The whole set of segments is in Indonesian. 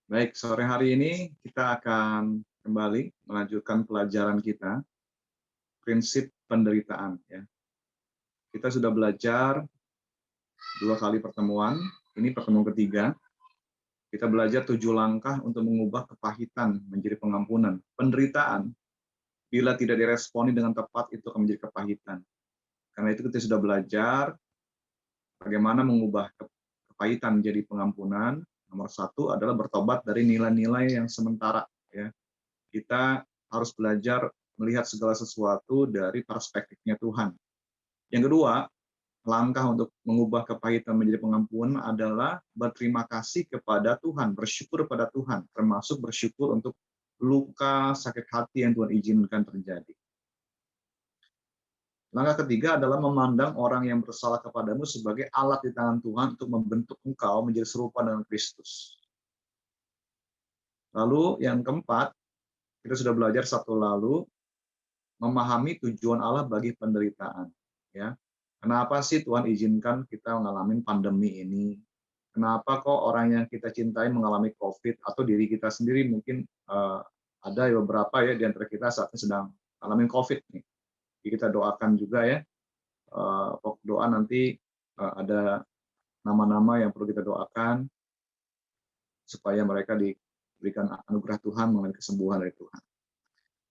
Baik, sore hari ini kita akan kembali melanjutkan pelajaran kita, prinsip penderitaan. Ya. Kita sudah belajar 2 kali pertemuan, ini pertemuan ketiga. Kita belajar 7 langkah untuk mengubah kepahitan menjadi pengampunan. Penderitaan, bila tidak diresponi dengan tepat, itu akan menjadi kepahitan. Karena itu kita sudah belajar bagaimana mengubah kepahitan menjadi pengampunan. Nomor satu adalah bertobat dari nilai-nilai yang sementara. Ya. Kita harus belajar melihat segala sesuatu dari perspektifnya Tuhan. Yang kedua, langkah untuk mengubah kepahitan menjadi pengampunan adalah berterima kasih kepada Tuhan, bersyukur pada Tuhan, termasuk bersyukur untuk luka sakit hati yang Tuhan izinkan terjadi. Langkah ketiga adalah memandang orang yang bersalah kepadamu sebagai alat di tangan Tuhan untuk membentuk engkau menjadi serupa dengan Kristus. Lalu yang keempat, kita sudah belajar satu lalu, memahami tujuan Allah bagi penderitaan. Ya, kenapa sih Tuhan izinkan kita mengalami pandemi ini? Kenapa kok orang yang kita cintai mengalami COVID atau diri kita sendiri mungkin ada beberapa ya di antara kita saat ini sedang mengalami COVID nih. Jadi kita doakan juga ya. Doa nanti ada nama-nama yang perlu kita doakan supaya mereka diberikan anugerah Tuhan mengenai kesembuhan dari Tuhan.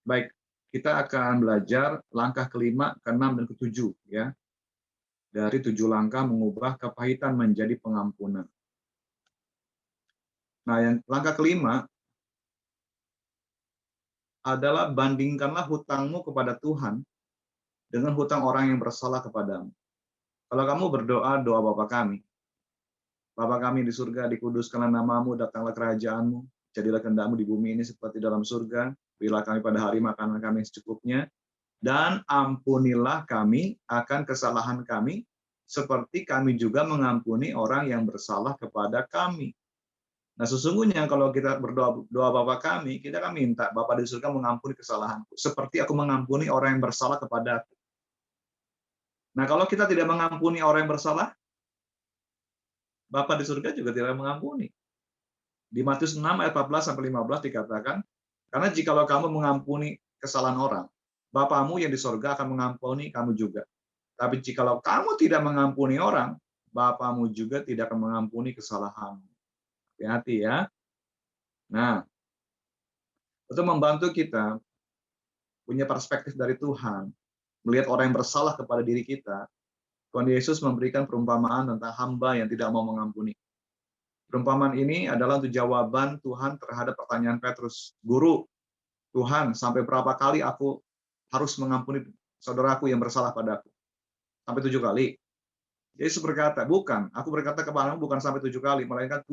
Baik, kita akan belajar langkah kelima, keenam, dan ketujuh ya. Dari 7 langkah mengubah kepahitan menjadi pengampunan. Nah, yang langkah kelima adalah bandingkanlah hutangmu kepada Tuhan dengan hutang orang yang bersalah kepadamu. Kalau kamu berdoa, doa Bapa kami. Bapa kami di surga, dikuduskanlah namamu, datanglah kerajaanmu, jadilah kehendakmu di bumi ini seperti dalam surga. Berilah kami pada hari makanan kami secukupnya, dan ampunilah kami akan kesalahan kami, seperti kami juga mengampuni orang yang bersalah kepada kami. Nah, sesungguhnya kalau kita berdoa doa Bapa kami, kita akan minta Bapa di surga mengampuni kesalahanku, seperti aku mengampuni orang yang bersalah kepada aku. Nah, kalau kita tidak mengampuni orang yang bersalah, Bapa di surga juga tidak mengampuni. Di Matius 6 ayat 14 sampai 15 dikatakan, karena jikalau kamu mengampuni kesalahan orang, Bapamu yang di surga akan mengampuni kamu juga. Tapi jikalau kamu tidak mengampuni orang, Bapamu juga tidak akan mengampuni kesalahanmu. Hati-hati ya. Nah, untuk membantu kita punya perspektif dari Tuhan, melihat orang yang bersalah kepada diri kita, Tuhan Yesus memberikan perumpamaan tentang hamba yang tidak mau mengampuni. Perumpamaan ini adalah untuk jawaban Tuhan terhadap pertanyaan Petrus. Guru, Tuhan, sampai berapa kali aku harus mengampuni saudaraku yang bersalah padaku? Sampai 7 kali. Yesus berkata, bukan. Aku berkata kepadamu bukan sampai 7 kali, melainkan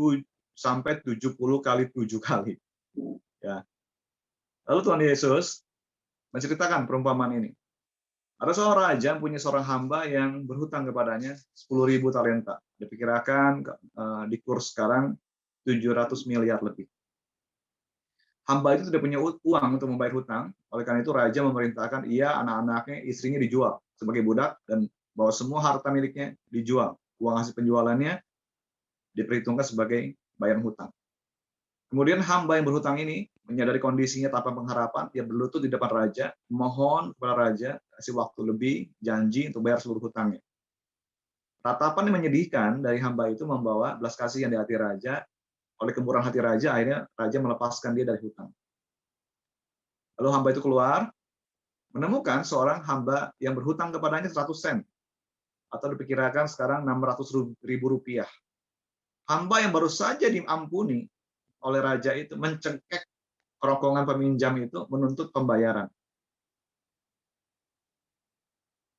sampai 70 kali 7 kali. Ya. Lalu Tuhan Yesus menceritakan perumpamaan ini. Ada seorang raja punya seorang hamba yang berhutang kepadanya 10.000 talenta. Diperkirakan di kurs sekarang 700 miliar lebih. Hamba itu tidak punya uang untuk membayar hutang, oleh karena itu raja memerintahkan ia, anak-anaknya, istrinya dijual sebagai budak dan bahwa semua harta miliknya dijual. Uang hasil penjualannya diperhitungkan sebagai bayaran hutang. Kemudian hamba yang berhutang ini menyadari kondisinya tanpa pengharapan, dia berlutut di depan raja, mohon kepada raja kasih waktu lebih, janji untuk bayar seluruh hutangnya. Tatapan yang menyedihkan dari hamba itu membawa belas kasihan di hati raja. Oleh kemurahan hati raja, akhirnya raja melepaskan dia dari hutang. Lalu hamba itu keluar, menemukan seorang hamba yang berhutang kepadanya 100 sen, atau diperkirakan sekarang 600.000 rupiah. Hamba yang baru saja diampuni oleh raja itu mencengkek kerongkongan peminjam itu menuntut pembayaran.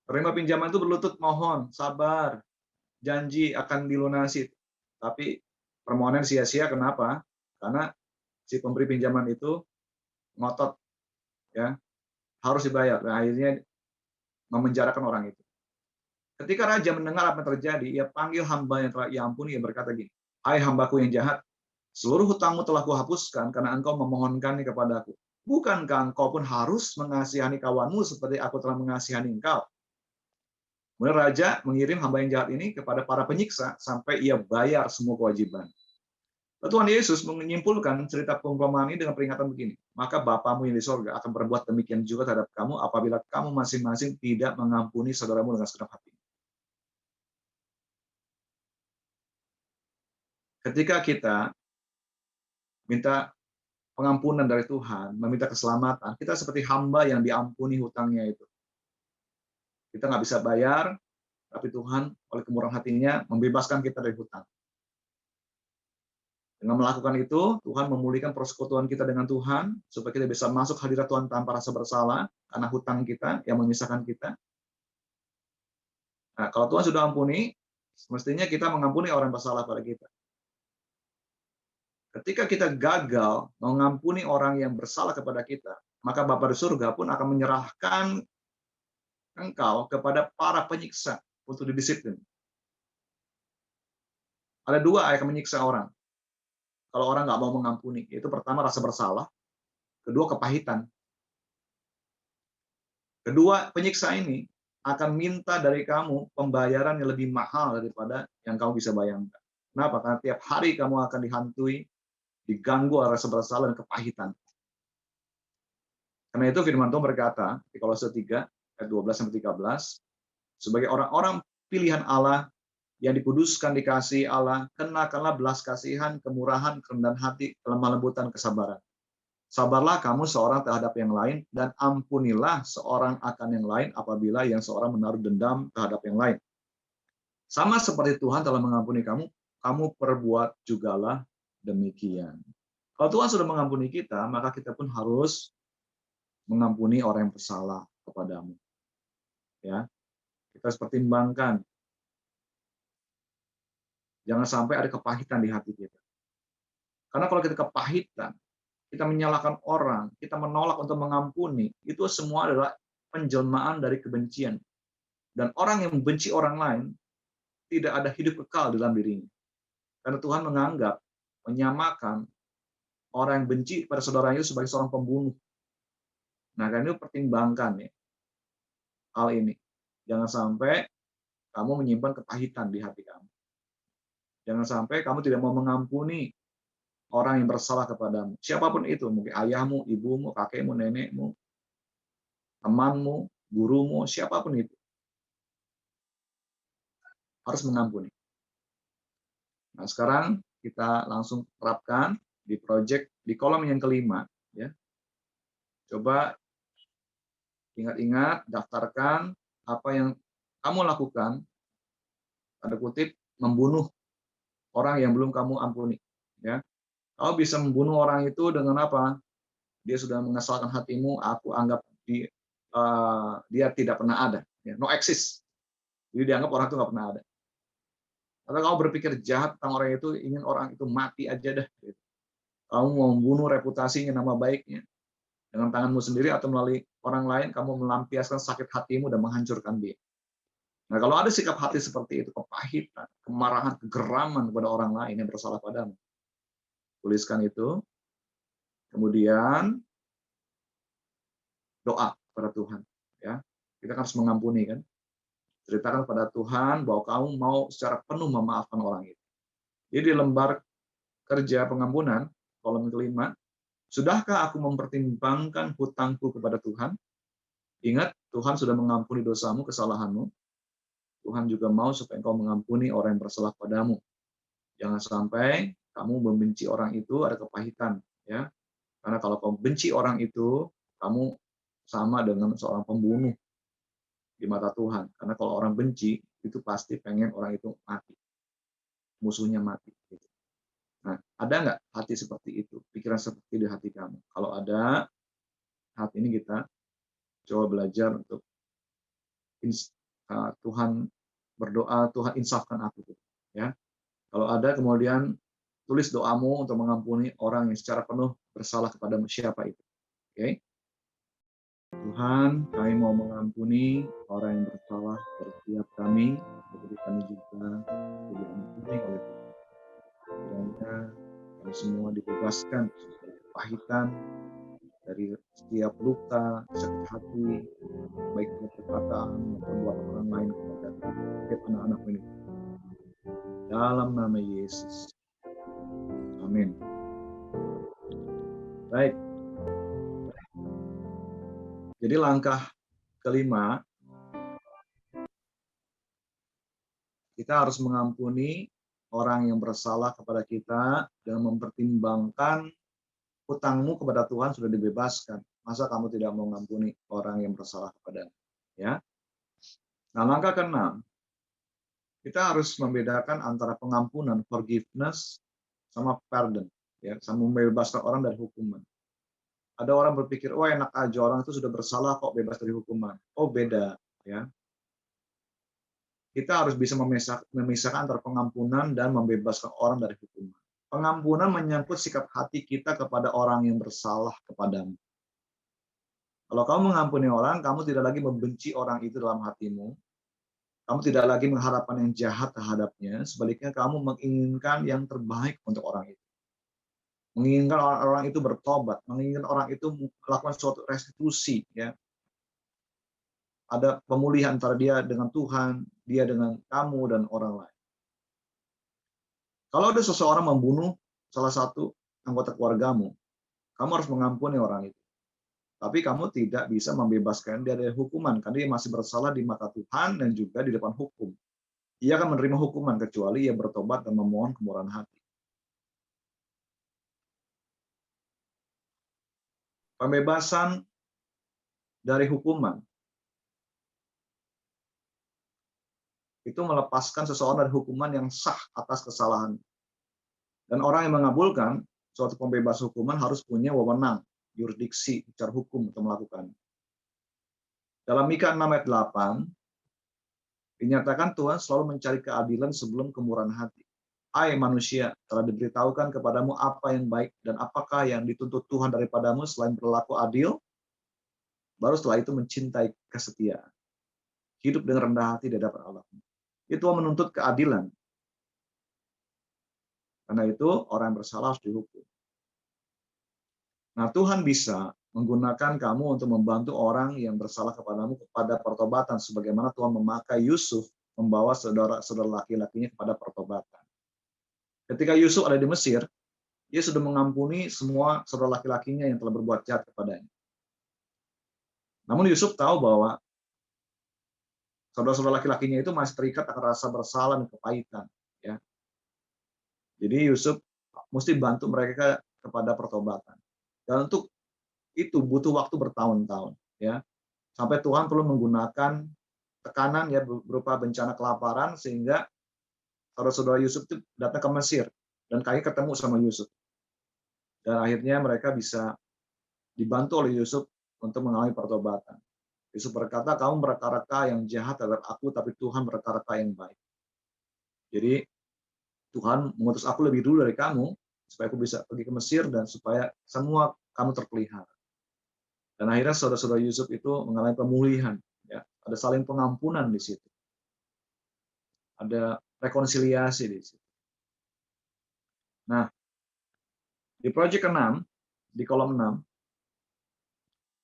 Penerima pinjaman itu berlutut mohon, sabar, janji akan dilunasi. Tapi permohonan sia-sia, kenapa? Karena si pemberi pinjaman itu ngotot, ya harus dibayar. Nah, akhirnya memenjarakan orang itu. Ketika raja mendengar apa yang terjadi, ia panggil hamba yang telah ia ampuni, ia berkata gini, hai hambaku yang jahat, seluruh hutangmu telah kuhapuskan karena engkau memohonkannya kepadaku. Bukankah engkau pun harus mengasihani kawanmu seperti aku telah mengasihani engkau? Kemudian raja mengirim hamba yang jahat ini kepada para penyiksa sampai ia bayar semua kewajiban. Tuhan Yesus menyimpulkan cerita perumpamaan ini dengan peringatan begini. Maka Bapamu yang di sorga akan berbuat demikian juga terhadap kamu apabila kamu masing-masing tidak mengampuni saudaramu dengan segenap hati. Ketika kita minta pengampunan dari Tuhan, meminta keselamatan, kita seperti hamba yang diampuni hutangnya itu. Kita nggak bisa bayar, tapi Tuhan oleh kemurahan hatinya membebaskan kita dari hutang. Dengan melakukan itu, Tuhan memulihkan persekutuan kita dengan Tuhan, supaya kita bisa masuk hadirat Tuhan tanpa rasa bersalah, karena hutang kita yang memisahkan kita. Nah, kalau Tuhan sudah ampuni, semestinya kita mengampuni orang yang bersalah pada kita. Ketika kita gagal mengampuni orang yang bersalah kepada kita, maka Bapa di surga pun akan menyerahkan engkau kepada para penyiksa untuk didisiplin. Ada dua yang menyiksa orang. Kalau orang nggak mau mengampuni, itu pertama rasa bersalah, kedua kepahitan. Kedua penyiksa ini akan minta dari kamu pembayaran yang lebih mahal daripada yang kamu bisa bayangkan. Kenapa? Karena tiap hari kamu akan dihantui, diganggu oleh rasa bersalah dan kepahitan. Karena itu firman Tuhan berkata di Kolose 3 ayat 12-13, sebagai orang-orang pilihan Allah yang dikuduskan dikasihi Allah, kenakanlah belas kasihan, kemurahan, kerendahan hati, kelemah lembutan, kesabaran. Sabarlah kamu seorang terhadap yang lain, dan ampunilah seorang akan yang lain apabila yang seorang menaruh dendam terhadap yang lain. Sama seperti Tuhan telah mengampuni kamu, kamu perbuat jugalah demikian. Kalau Tuhan sudah mengampuni kita, maka kita pun harus mengampuni orang yang bersalah kepadamu. Ya, kita harus pertimbangkan. Jangan sampai ada kepahitan di hati kita. Karena kalau kita kepahitan, kita menyalahkan orang, kita menolak untuk mengampuni, itu semua adalah penjelmaan dari kebencian. Dan orang yang membenci orang lain, tidak ada hidup kekal dalam dirinya. Karena Tuhan menganggap, menyamakan orang yang benci pada saudaranya itu sebagai seorang pembunuh. Nah, karena itu pertimbangkan ya, hal ini. Jangan sampai kamu menyimpan kepahitan di hati kamu. Jangan sampai kamu tidak mau mengampuni orang yang bersalah kepadamu. Siapapun itu, mungkin ayahmu, ibumu, kakekmu, nenekmu, temanmu, gurumu, siapapun itu. Harus mengampuni. Nah, sekarang kita langsung terapkan di project di kolom yang kelima. Ya. Coba ingat-ingat, daftarkan apa yang kamu lakukan, tanda kutip, membunuh orang yang belum kamu ampuni. Ya. Kau bisa membunuh orang itu dengan apa? Dia sudah mengesalkan hatimu, aku anggap dia tidak pernah ada. Ya, no exist. Jadi dianggap orang itu nggak pernah ada. Atau kamu berpikir jahat tentang orang itu, ingin orang itu mati aja dah. Kamu mau membunuh reputasinya, nama baiknya. Dengan tanganmu sendiri atau melalui orang lain, kamu melampiaskan sakit hatimu dan menghancurkan dia. Nah, kalau ada sikap hati seperti itu, kepahitan, kemarahan, kegeraman kepada orang lain yang bersalah padamu, tuliskan itu, kemudian doa kepada Tuhan. Ya, kita harus mengampuni kan. Ceritakan kepada Tuhan bahwa kamu mau secara penuh memaafkan orang itu. Jadi di lembar kerja pengampunan, kolom kelima, sudahkah aku mempertimbangkan hutangku kepada Tuhan? Ingat, Tuhan sudah mengampuni dosamu, kesalahanmu. Tuhan juga mau supaya engkau mengampuni orang yang bersalah padamu. Jangan sampai kamu membenci orang itu, ada kepahitan. Ya, karena kalau kamu benci orang itu, kamu sama dengan seorang pembunuh di mata Tuhan. Karena kalau orang benci, itu pasti pengen orang itu mati. Musuhnya mati. Nah, ada nggak hati seperti itu? Pikiran seperti di hati kamu? Kalau ada, hati ini kita coba belajar untuk Tuhan berdoa, Tuhan insafkan aku. Ya. Kalau ada, kemudian tulis doamu untuk mengampuni orang yang secara penuh bersalah kepadamu, siapa itu. Oke? Tuhan, kami mau mengampuni orang yang bersalah setiap kami, seperti kami juga diampuni oleh Tuhan. Kiranya kami semua dibebaskan dari kepahitan, dari setiap luka, sakit hati, baik perkataan maupun buatan orang lain kepada setiap anak-anak ini. Dalam nama Yesus. Amin. Amin. Baik. Jadi langkah kelima, kita harus mengampuni orang yang bersalah kepada kita dengan mempertimbangkan hutangmu kepada Tuhan sudah dibebaskan. Masa kamu tidak mau mengampuni orang yang bersalah kepada, ya? Nah, langkah keenam, kita harus membedakan antara pengampunan, forgiveness, sama pardon, ya, sama membebaskan orang dari hukuman. Ada orang berpikir, oh enak aja, orang itu sudah bersalah kok bebas dari hukuman. Oh beda, ya. Kita harus bisa memisahkan antara pengampunan dan membebaskan orang dari hukuman. Pengampunan menyangkut sikap hati kita kepada orang yang bersalah kepadamu. Kalau kamu mengampuni orang, kamu tidak lagi membenci orang itu dalam hatimu. Kamu tidak lagi mengharapkan yang jahat terhadapnya. Sebaliknya kamu menginginkan yang terbaik untuk orang itu. Menginginkan orang itu bertobat, menginginkan orang itu melakukan suatu restitusi, ya. Ada pemulihan antara dia dengan Tuhan, dia dengan kamu dan orang lain. Kalau ada seseorang membunuh salah satu anggota keluargamu, kamu harus mengampuni orang itu. Tapi kamu tidak bisa membebaskan dia dari hukuman, karena dia masih bersalah di mata Tuhan dan juga di depan hukum. Ia akan menerima hukuman kecuali ia bertobat dan memohon kemurahan hati. Pembebasan dari hukuman itu melepaskan seseorang dari hukuman yang sah atas kesalahan. Dan orang yang mengabulkan suatu pembebas hukuman harus punya wewenang, yurisdiksi secara hukum untuk melakukan. Dalam Mika 6 ayat 8, dinyatakan Tuhan selalu mencari keadilan sebelum kemurahan hati. Hai manusia, telah diberitahukan kepadamu apa yang baik dan apakah yang dituntut Tuhan daripadamu selain berlaku adil, baru setelah itu mencintai kesetiaan. Hidup dengan rendah hati di hadapan Allah. Itu menuntut keadilan. Karena itu orang yang bersalah harus dihukum. Nah, Tuhan bisa menggunakan kamu untuk membantu orang yang bersalah kepadamu kepada pertobatan, sebagaimana Tuhan memakai Yusuf membawa saudara-saudara laki-lakinya kepada pertobatan. Ketika Yusuf ada di Mesir, dia sudah mengampuni semua saudara laki-lakinya yang telah berbuat jahat kepadanya. Namun Yusuf tahu bahwa saudara-saudara laki-lakinya itu masih terikat akan rasa bersalah dan kepahitan. Ya. Jadi Yusuf mesti bantu mereka kepada pertobatan. Dan untuk itu butuh waktu bertahun-tahun, ya. Sampai Tuhan perlu menggunakan tekanan ya berupa bencana kelaparan sehingga saudara-saudara Yusuf itu datang ke Mesir dan kayaknya ketemu sama Yusuf. Dan akhirnya mereka bisa dibantu oleh Yusuf untuk mengalami pertobatan. Yusuf berkata, kamu mereka-reka yang jahat terhadap aku, tapi Tuhan mereka-reka yang baik. Jadi Tuhan mengutus aku lebih dulu dari kamu supaya aku bisa pergi ke Mesir dan supaya semua kamu terpelihara. Dan akhirnya saudara-saudara Yusuf itu mengalami pemulihan. Ya. Ada saling pengampunan di situ. Ada rekonsiliasi di situ. Nah, di proyek ke-6, di kolom 6,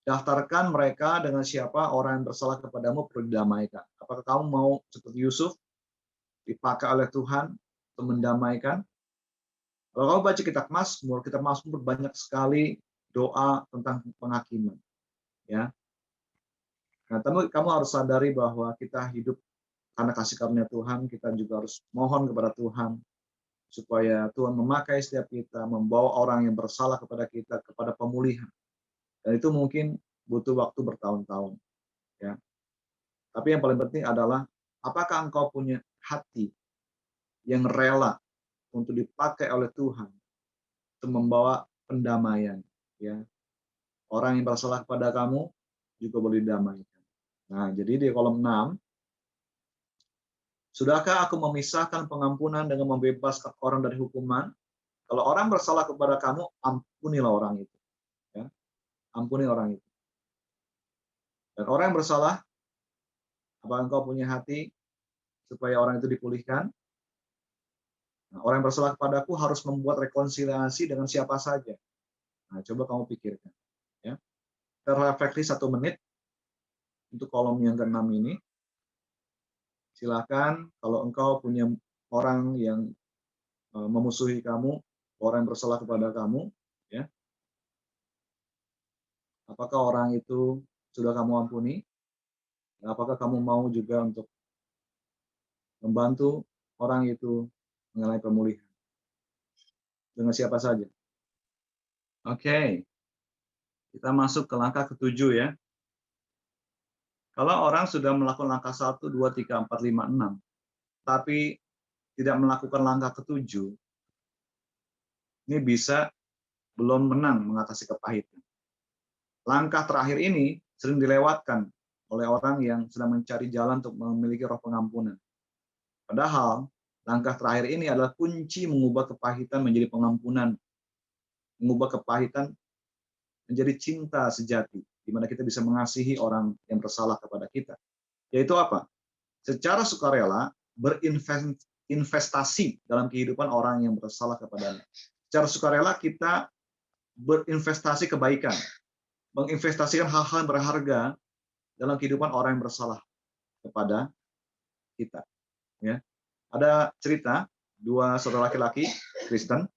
daftarkan mereka dengan siapa orang yang bersalah kepadamu perlu didamaikan. Apakah kamu mau seperti Yusuf, dipakai oleh Tuhan untuk mendamaikan? Kalau kamu baca kitab Mazmur banyak sekali doa tentang penghakiman. Ya. Nah, kamu harus sadari bahwa kita hidup karena kasih karunia Tuhan, kita juga harus mohon kepada Tuhan supaya Tuhan memakai setiap kita, membawa orang yang bersalah kepada kita kepada pemulihan. Dan itu mungkin butuh waktu bertahun-tahun. Ya. Tapi yang paling penting adalah apakah engkau punya hati yang rela untuk dipakai oleh Tuhan untuk membawa pendamaian. Ya. Orang yang bersalah kepada kamu juga boleh didamaikan. Nah, jadi di kolom 6, sudahkah aku memisahkan pengampunan dengan membebaskan orang dari hukuman? Kalau orang bersalah kepada kamu, ampunilah orang itu. Ya. Ampuni orang itu. Dan orang yang bersalah, apakah engkau punya hati supaya orang itu dipulihkan? Nah, orang yang bersalah kepadaku harus membuat rekonsiliasi dengan siapa saja. Nah, coba kamu pikirkan. Ya. Terrefleksi 1 menit untuk kolom yang ke-6 ini. Silakan kalau engkau punya orang yang memusuhi kamu, orang yang bersalah kepada kamu, ya, apakah orang itu sudah kamu ampuni? Apakah kamu mau juga untuk membantu orang itu mengalami pemulihan dengan siapa saja? Oke, kita masuk ke langkah ketujuh ya. Kalau orang sudah melakukan langkah 1, 2, 3, 4, 5, 6, tapi tidak melakukan langkah ketujuh, ini bisa belum menang mengatasi kepahitan. Langkah terakhir ini sering dilewatkan oleh orang yang sedang mencari jalan untuk memiliki roh pengampunan. Padahal langkah terakhir ini adalah kunci mengubah kepahitan menjadi pengampunan, mengubah kepahitan menjadi cinta sejati, di mana kita bisa mengasihi orang yang bersalah kepada kita. Yaitu apa? Secara sukarela berinvestasi dalam kehidupan orang yang bersalah kepadanya. Secara sukarela kita berinvestasi kebaikan, menginvestasikan hal-hal yang berharga dalam kehidupan orang yang bersalah kepada kita. Ya, ada cerita dua saudara laki-laki Kristen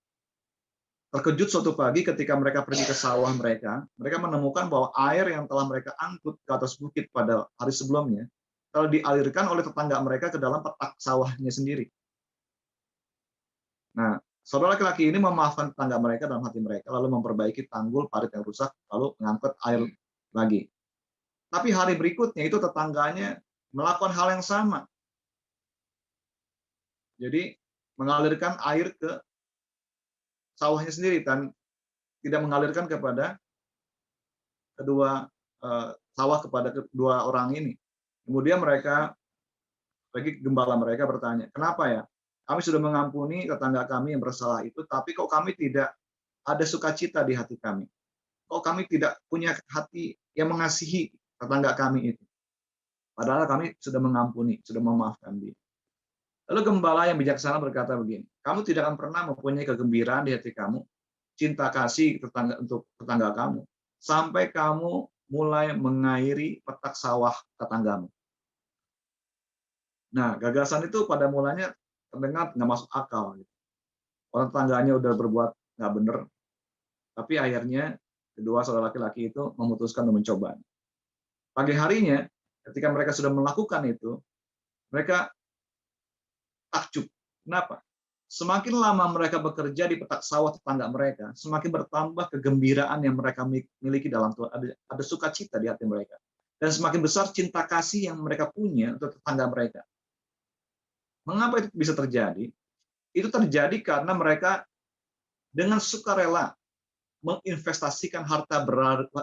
terkejut suatu pagi ketika mereka pergi ke sawah mereka menemukan bahwa air yang telah mereka angkut ke atas bukit pada hari sebelumnya telah dialirkan oleh tetangga mereka ke dalam petak sawahnya sendiri. Nah, saudara laki-laki ini memaafkan tetangga mereka dalam hati mereka, lalu memperbaiki tanggul parit yang rusak, lalu mengangkut air lagi. Tapi hari berikutnya itu tetangganya melakukan hal yang sama. Jadi mengalirkan air ke sawahnya sendiri dan tidak mengalirkan kepada kedua sawah kepada kedua orang ini. Kemudian mereka bagi gembala mereka bertanya, kenapa ya? Kami sudah mengampuni tetangga kami yang bersalah itu, tapi kok kami tidak ada sukacita di hati kami? Kok kami tidak punya hati yang mengasihi tetangga kami itu? Padahal kami sudah mengampuni, sudah memaafkan dia. Lalu gembala yang bijaksana berkata begini, kamu tidak akan pernah mempunyai kegembiraan di hati kamu, cinta kasih untuk tetangga kamu, sampai kamu mulai mengairi petak sawah tetanggamu. Nah, gagasan itu pada mulanya terdengar nggak masuk akal. Orang tetangganya udah berbuat nggak benar, tapi akhirnya kedua saudara laki-laki itu memutuskan untuk mencoba. Pagi harinya, ketika mereka sudah melakukan itu, mereka takjub. Kenapa? Semakin lama mereka bekerja di petak sawah tetangga mereka, semakin bertambah kegembiraan yang mereka miliki dalam Tuhan. Ada sukacita di hati mereka. Dan semakin besar cinta kasih yang mereka punya untuk tetangga mereka. Mengapa itu bisa terjadi? Itu terjadi karena mereka dengan sukarela menginvestasikan harta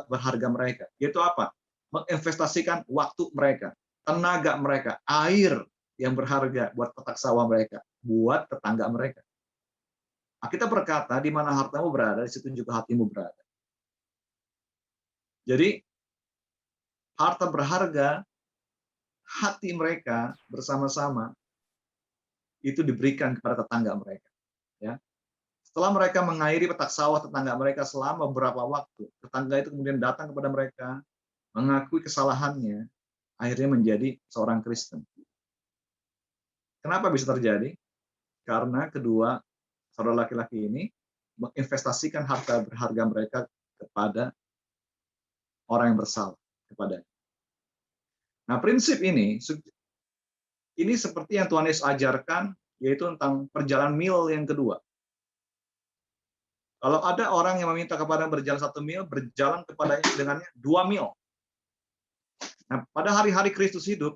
berharga mereka. Yaitu apa? Menginvestasikan waktu mereka, tenaga mereka, air yang berharga buat petak sawah mereka, buat tetangga mereka. Kita berkata, di mana hartamu berada, di situ juga hatimu berada. Jadi, harta berharga, hati mereka bersama-sama, itu diberikan kepada tetangga mereka. Ya. Setelah mereka mengairi petak sawah tetangga mereka selama beberapa waktu, tetangga itu kemudian datang kepada mereka, mengakui kesalahannya, akhirnya menjadi seorang Kristen. Kenapa bisa terjadi? Karena kedua saudara laki-laki ini menginvestasikan harta berharga mereka kepada orang yang bersalah kepadanya. Nah, prinsip ini seperti yang Tuhan Yesus ajarkan, yaitu tentang perjalanan mil yang kedua. Kalau ada orang yang meminta kepada berjalan 1 mil, berjalan kepadanya dengannya 2 mil. Nah, pada hari-hari Kristus hidup,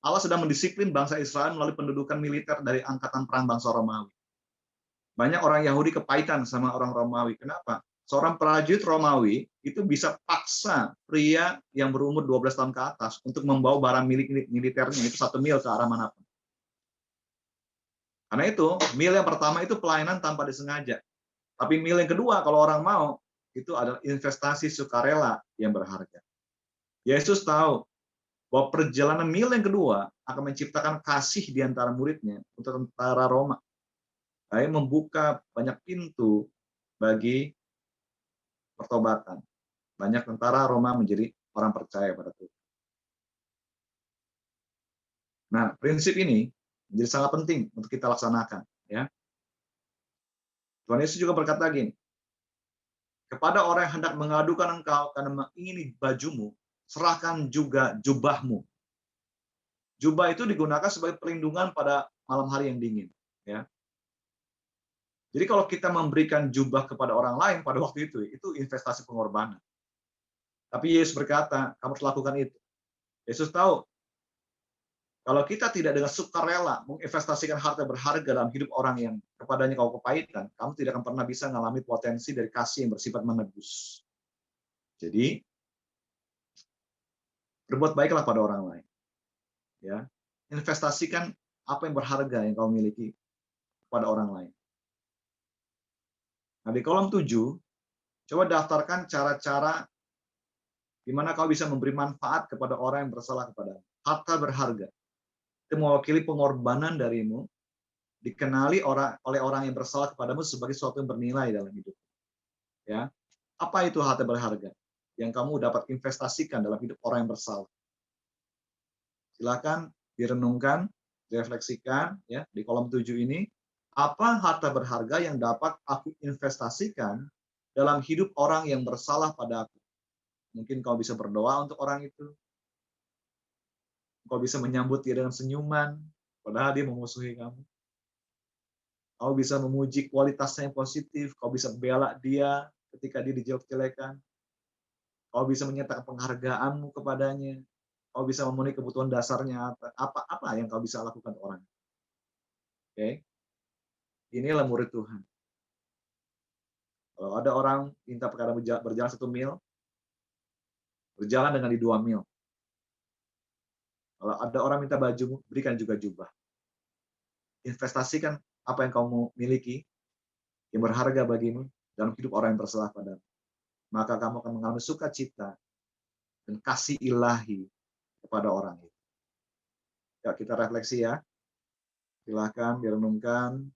Allah sedang mendisiplin bangsa Israel melalui pendudukan militer dari angkatan perang bangsa Romawi. Banyak orang Yahudi kepahitan sama orang Romawi. Kenapa? Seorang prajurit Romawi itu bisa paksa pria yang berumur 12 tahun ke atas untuk membawa barang milik militernya itu 1 mil ke arah manapun. Karena itu, mil yang pertama itu pelayanan tanpa disengaja. Tapi mil yang kedua, kalau orang mau, itu adalah investasi sukarela yang berharga. Yesus tahu bahwa perjalanan mil yang kedua akan menciptakan kasih di antara muridnya untuk tentara Roma. Saya membuka banyak pintu bagi pertobatan. Banyak tentara Roma menjadi orang percaya pada Tuhan. Nah, prinsip ini menjadi sangat penting untuk kita laksanakan. Ya. Tuhan Yesus juga berkata gini, kepada orang yang hendak mengadukan engkau karena mengingini bajumu, serahkan juga jubahmu. Jubah itu digunakan sebagai perlindungan pada malam hari yang dingin. Ya. Jadi kalau kita memberikan jubah kepada orang lain pada waktu itu investasi pengorbanan. Tapi Yesus berkata, kamu harus lakukan itu. Yesus tahu, kalau kita tidak dengan sukarela menginvestasikan harta berharga dalam hidup orang yang kepadanya kau kepahitan, kamu tidak akan pernah bisa mengalami potensi dari kasih yang bersifat menebus. Jadi, berbuat baiklah pada orang lain. Ya, investasikan apa yang berharga yang kau miliki kepada orang lain. Nah, di kolom 7, coba daftarkan cara-cara di mana kau bisa memberi manfaat kepada orang yang bersalah kepadamu. Harta berharga. Itu mewakili pengorbanan darimu, dikenali oleh orang yang bersalah kepadamu sebagai sesuatu yang bernilai dalam hidup. Ya, apa itu harta berharga yang kamu dapat investasikan dalam hidup orang yang bersalah? Silakan direnungkan, direfleksikan ya di kolom 7 ini. Apa harta berharga yang dapat aku investasikan dalam hidup orang yang bersalah pada aku? Mungkin kau bisa berdoa untuk orang itu. Kau bisa menyambut dia dengan senyuman, padahal dia memusuhi kamu. Kau bisa memuji kualitasnya yang positif. Kau bisa bela dia ketika dia dijelek-jelekan. Kau bisa menyatakan penghargaanmu kepadanya. Kau bisa memenuhi kebutuhan dasarnya. Apa yang kau bisa lakukan ke orang. Oke. Inilah murid Tuhan. Kalau ada orang minta perkara berjalan 1 mil, berjalan dengan di 2 mil. Kalau ada orang minta baju, berikan juga jubah. Investasikan apa yang kamu miliki, yang berharga bagimu, dalam hidup orang yang bersalah padamu. Maka kamu akan mengalami sukacita dan kasih ilahi kepada orang itu. Ya, kita refleksi ya. Silakan direnungkan.